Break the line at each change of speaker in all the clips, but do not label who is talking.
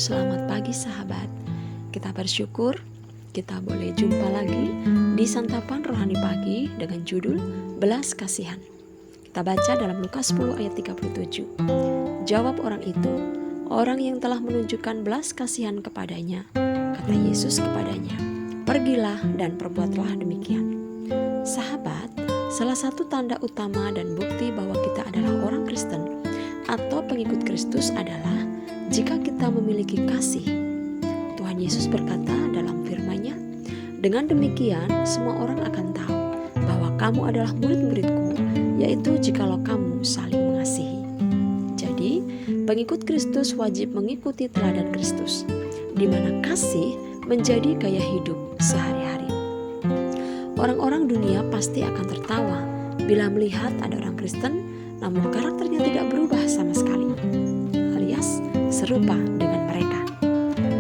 selamat pagi sahabat. Kita bersyukur kita boleh jumpa lagi di Santapan Rohani Pagi dengan judul Belas Kasihan. Kita baca dalam Lukas 10 ayat 37. Jawab orang itu, orang yang telah menunjukkan belas kasihan kepadanya. Kata Yesus kepadanya, pergilah dan perbuatlah demikian. Sahabat, salah satu tanda utama dan bukti bahwa kita adalah orang Kristen atau pengikut Kristus adalah jika kita memiliki kasih. Tuhan Yesus berkata dalam firman-Nya, dengan demikian semua orang akan tahu bahwa kamu adalah murid-muridku, yaitu jikalau kamu saling mengasihi. Jadi, pengikut Kristus wajib mengikuti teladan Kristus, di mana kasih menjadi gaya hidup sehari-hari. Orang-orang dunia pasti akan tertawa bila melihat ada orang Kristen namun karakternya tidak berubah sama sekali, alias serupa dengan mereka.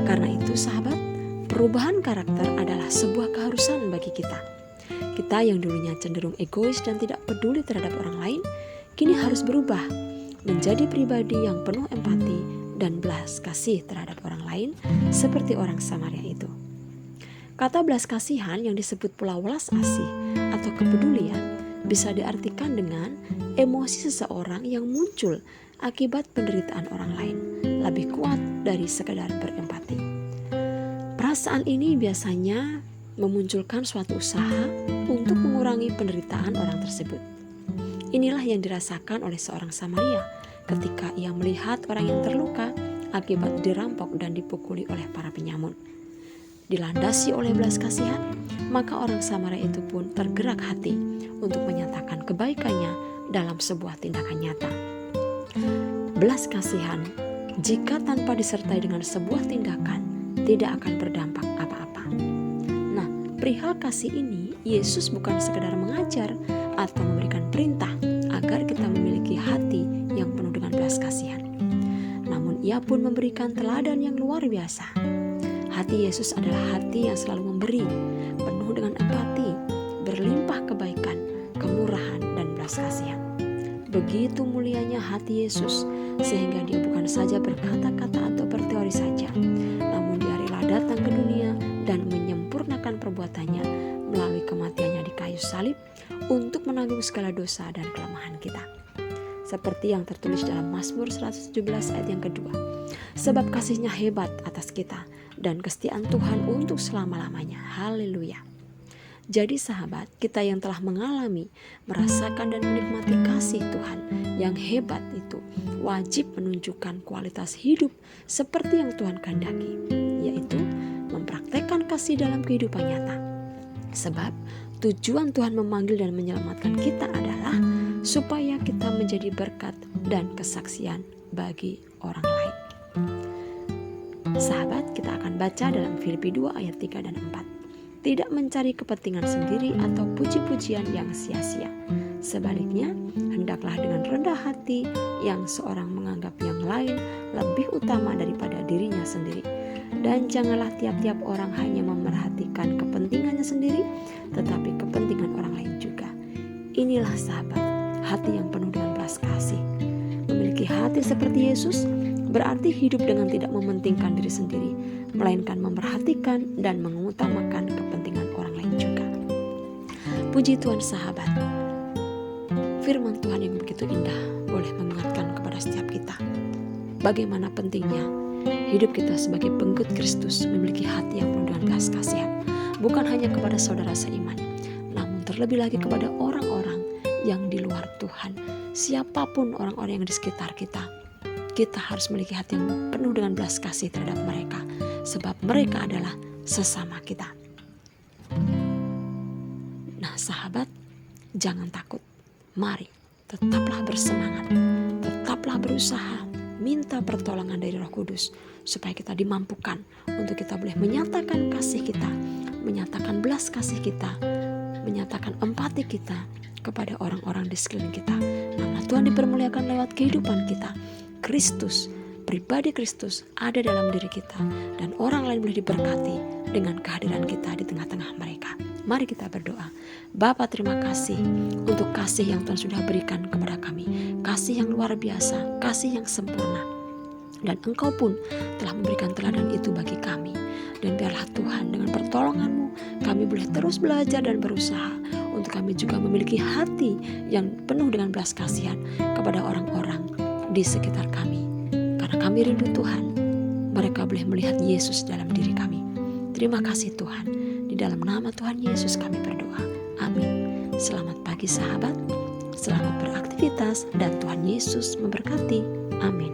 Karena itu sahabat, perubahan karakter adalah sebuah keharusan bagi kita. Kita yang dulunya cenderung egois dan tidak peduli terhadap orang lain, kini harus berubah menjadi pribadi yang penuh empati dan belas kasih terhadap orang lain seperti orang Samaria itu. Kata belas kasihan yang disebut pula welas asih atau kepedulian bisa diartikan dengan emosi seseorang yang muncul akibat penderitaan orang lain lebih kuat dari sekadar berempati. Perasaan ini biasanya memunculkan suatu usaha untuk mengurangi penderitaan orang tersebut. Inilah yang dirasakan oleh seorang Samaria ketika ia melihat orang yang terluka akibat dirampok dan dipukuli oleh para penyamun. Dilandasi oleh belas kasihan, maka orang Samaria itu pun tergerak hati untuk menyatakan kebaikannya dalam sebuah tindakan nyata. Belas kasihan, jika tanpa disertai dengan sebuah tindakan, tidak akan berdampak apa-apa. Nah, perihal kasih ini, Yesus bukan sekedar mengajar atau memberikan perintah agar kita memiliki hati yang penuh dengan belas kasihan. Namun ia pun memberikan teladan yang luar biasa. Hati Yesus adalah hati yang selalu memberi, penuh dengan empati, berlimpah kebaikan, kemurahan, dan belas kasihan. Begitu mulianya hati Yesus, sehingga dia bukan saja berkata-kata atau berteori saja, namun dia rela datang ke dunia dan menyempurnakan perbuatannya melalui kematiannya di kayu salib untuk menanggung segala dosa dan kelemahan kita. Seperti yang tertulis dalam Mazmur 117 ayat yang kedua, sebab kasihnya hebat atas kita dan kesetiaan Tuhan untuk selama-lamanya. Haleluya. Jadi sahabat, kita yang telah mengalami, merasakan dan menikmati kasih Tuhan yang hebat itu wajib menunjukkan kualitas hidup seperti yang Tuhan kehendaki, yaitu mempraktekkan kasih dalam kehidupan nyata. Sebab tujuan Tuhan memanggil dan menyelamatkan kita adalah supaya kita menjadi berkat dan kesaksian bagi orang lain. Sahabat, kita akan baca dalam Filipi 2 ayat 3 dan 4. Tidak mencari kepentingan sendiri atau puji-pujian yang sia-sia. Sebaliknya, hendaklah dengan rendah hati yang seorang menganggap yang lain lebih utama daripada dirinya sendiri. Dan janganlah tiap-tiap orang hanya memerhatikan kepentingannya sendiri, tetapi kepentingan orang lain juga. Inilah sahabat, hati yang penuh dengan belas kasih. Memiliki hati seperti Yesus berarti hidup dengan tidak mementingkan diri sendiri, melainkan memperhatikan dan mengutamakan kepentingan orang lain juga. Puji Tuhan sahabat, firman Tuhan yang begitu indah boleh mengingatkan kepada setiap kita bagaimana pentingnya hidup kita sebagai pengikut Kristus memiliki hati yang penuh dengan belas kasihan, bukan hanya kepada saudara seiman, namun terlebih lagi kepada orang-orang yang di luar Tuhan. Siapapun orang-orang yang di sekitar kita, kita harus memiliki hati yang penuh dengan belas kasih terhadap mereka, sebab mereka adalah sesama kita. Nah sahabat, jangan takut. Mari, tetaplah bersemangat, tetaplah berusaha, minta pertolongan dari Roh Kudus, supaya kita dimampukan untuk kita boleh menyatakan kasih kita, menyatakan belas kasih kita, menyatakan empati kita kepada orang-orang di sekeliling kita. Nama Tuhan dipermuliakan lewat kehidupan kita. Kristus, pribadi Kristus ada dalam diri kita, dan orang lain boleh diberkati dengan kehadiran kita di tengah-tengah mereka. Mari kita berdoa. Bapa, terima kasih untuk kasih yang Tuhan sudah berikan kepada kami, kasih yang luar biasa, kasih yang sempurna. Dan Engkau pun telah memberikan teladan itu bagi kami. Dan biarlah Tuhan, dengan pertolongan-Mu kami boleh terus belajar dan berusaha untuk kami juga memiliki hati yang penuh dengan belas kasihan kepada orang-orang di sekitar kami. Karena kami rindu Tuhan, mereka boleh melihat Yesus dalam diri kami. Terima kasih Tuhan. Di dalam nama Tuhan Yesus kami berdoa. Amin. Selamat pagi sahabat. Selamat beraktivitas dan Tuhan Yesus memberkati. Amin.